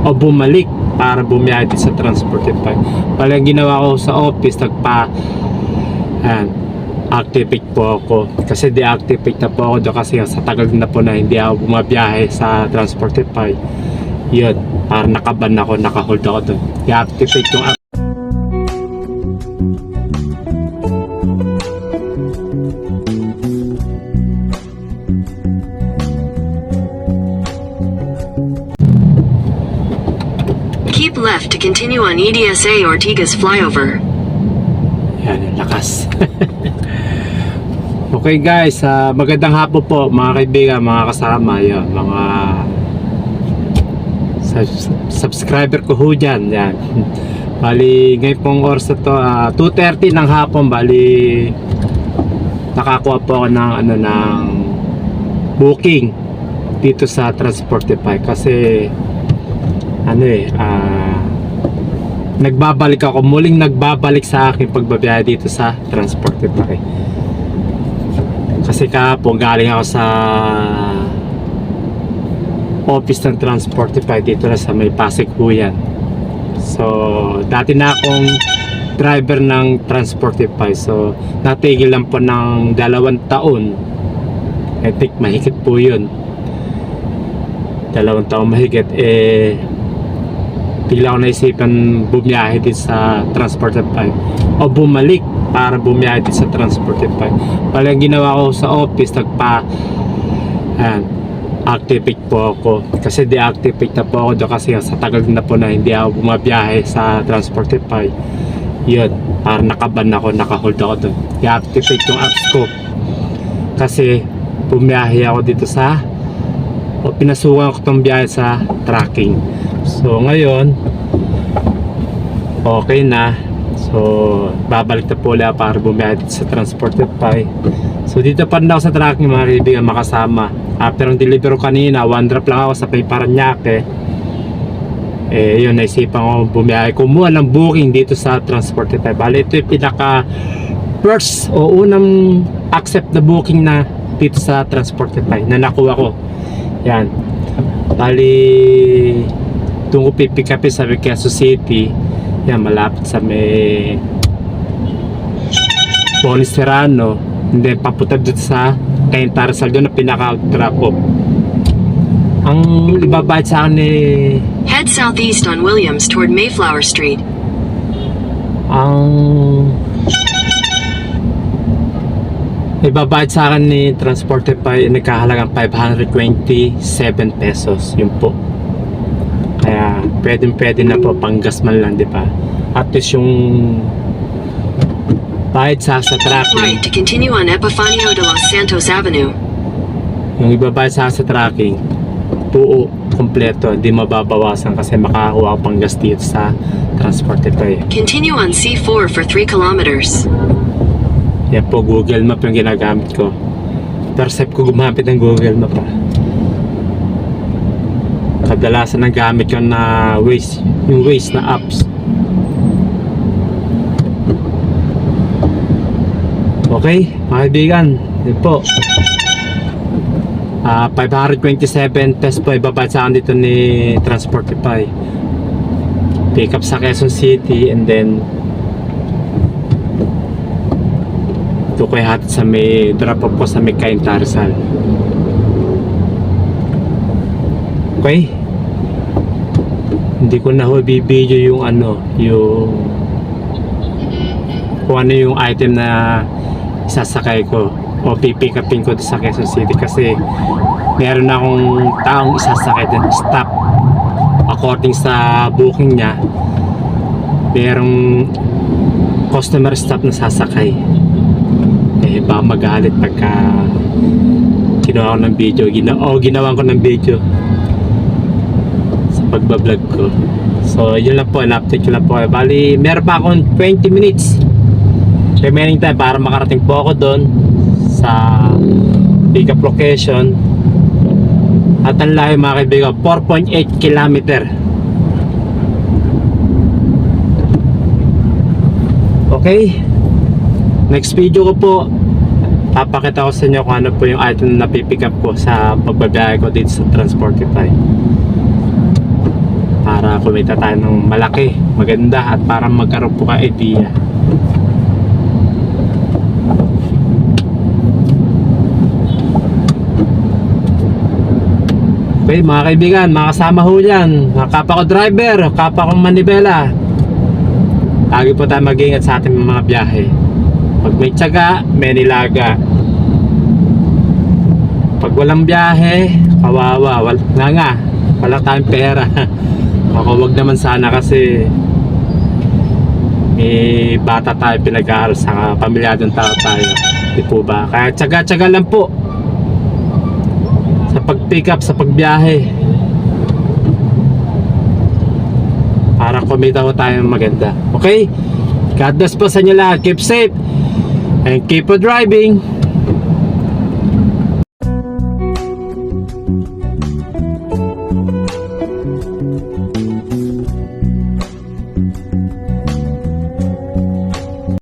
o bumalik para bumiyahe din sa Transportify. Pala ginawa ko sa office, activate po ako kasi deactivate na po ako doon kasi sa tagal na po na hindi ako bumabiyahe sa Transportify. Yun, para nakaban ako, nakahold ako doon. I-activate yung app. Keep left to continue on EDSA Ortigas flyover. Yan, lakas. Okay guys, magandang hapon po mga kaibigan, mga kasama, yun, mga subscriber ko ho dyan. Yan. Bali, ngayon pong oras na to, 2:30 ng hapon, bali nakakuha po ako ng, ng booking dito sa Transportify kasi muling nagbabalik sa akin pagbabiyahe dito sa Transportify. Kasi kahapon galing ako sa office ng Transportify dito na sa may Pasig Huyan. So dati na akong driver ng Transportify, so natigil lang po ng 2 taon. I think mahigit po yun, 2 taon mahigit. Bigla ko naisipan bumiyahe din sa Transportify o bumalik para bumiyahe din sa Transportify. Pala ginawa ko sa office, activate po ako kasi deactivate na po ako doon kasi sa tagal na po na hindi ako bumabiyahe sa Transportify. Yun, para nakaban ako, nakahold ako doon. I-activate yung apps ko kasi bumiyahe ako dito pinasukan ko itong biyahe sa tracking. So ngayon okay na, so babalik na po ulit para bumiyahe dito sa Transportify. So dito pa rin ako sa tracking mga kaibigan, makasama. After ng deliver ko kanina, 1 drop lang ako sa Paranaque. Yun, naisipan ko bumiyahe, kumuha ng booking dito sa Transportify. Bali ito yung pinaka first o unang accept na booking na dito sa Transportify na nakuha ko. Yan, bali doon ko pipick up sa Quezon City. Yan, malapit sa may Bonis Serrano, and then papunta dito sa Cainta Rizal, doon na pinaka-drop off. Ang ibabayad sa akin Head southeast on Williams toward Mayflower Street. ang ibabayad sa akin ni Transportify nagkahalagang 527 pesos. Yun po. Kaya pwede na po, panggas man lang, di ba? At least yung bayad sa tracking, Right to continue on Epifanio de los Santos Avenue. yung ibabayad sa tracking buo, kompleto, hindi mababawasan kasi makakakuha ko panggas dito sa Transportify. Continue on C4 for 3 kilometers. Yan po, Google Map yung ginagamit ko. First step ko gumamit ng Google Map. Kadalasan ang gamit ko na Waze, yung Waze na apps. Okay, mga kaibigan, yun po. 527 pesos po ibabayad sa akin dito ni Transportify. Pick up sa Quezon City, and then ito ko hatid sa may drop off po sa may Cainta Rizal. Okay, hindi ko na bibidyo yung kung ano yung item na isasakay ko o pipick upin ko sa Quezon City kasi meron na akong taong isasakay din, stop. According sa booking niya, merong customer stop na sasakay. Baka magalit pagka ginawa ko ng video, ginawa ko ng video sa pagbablog ko. So yun lang po, na-update ko lang po. Bali, meron pa akong 20 minutes remaining time para makarating po ako doon sa pick up location. At ang layo mga kaibigan, 4.8 kilometer. Okay, next video ko po, papakita ko sa inyo kung ano po yung item na pipick up ko sa pagbabiyahe ko dito sa Transportify. kumita tayo ng malaki, maganda, at para magkaroon po ka idea. Okay mga kaibigan, mga kasama ho yan, mga kapwa ko driver, kapwa ko manibela, lagi po tayo mag-ingat sa ating mga biyahe. Pag may tiyaga, may nilaga. Pag walang biyahe, kawawa, wala tayong pera. Ako wag naman sana kasi may bata tayo pinag-aaral sa pamilyadong tao tayo, di po ba? Kaya tiyaga-tiyaga lang po sa pag-pick up, sa pagbiyahe, para kumita ko tayong maganda. Okay? God bless po sa inyo lahat. Keep safe and keep on driving.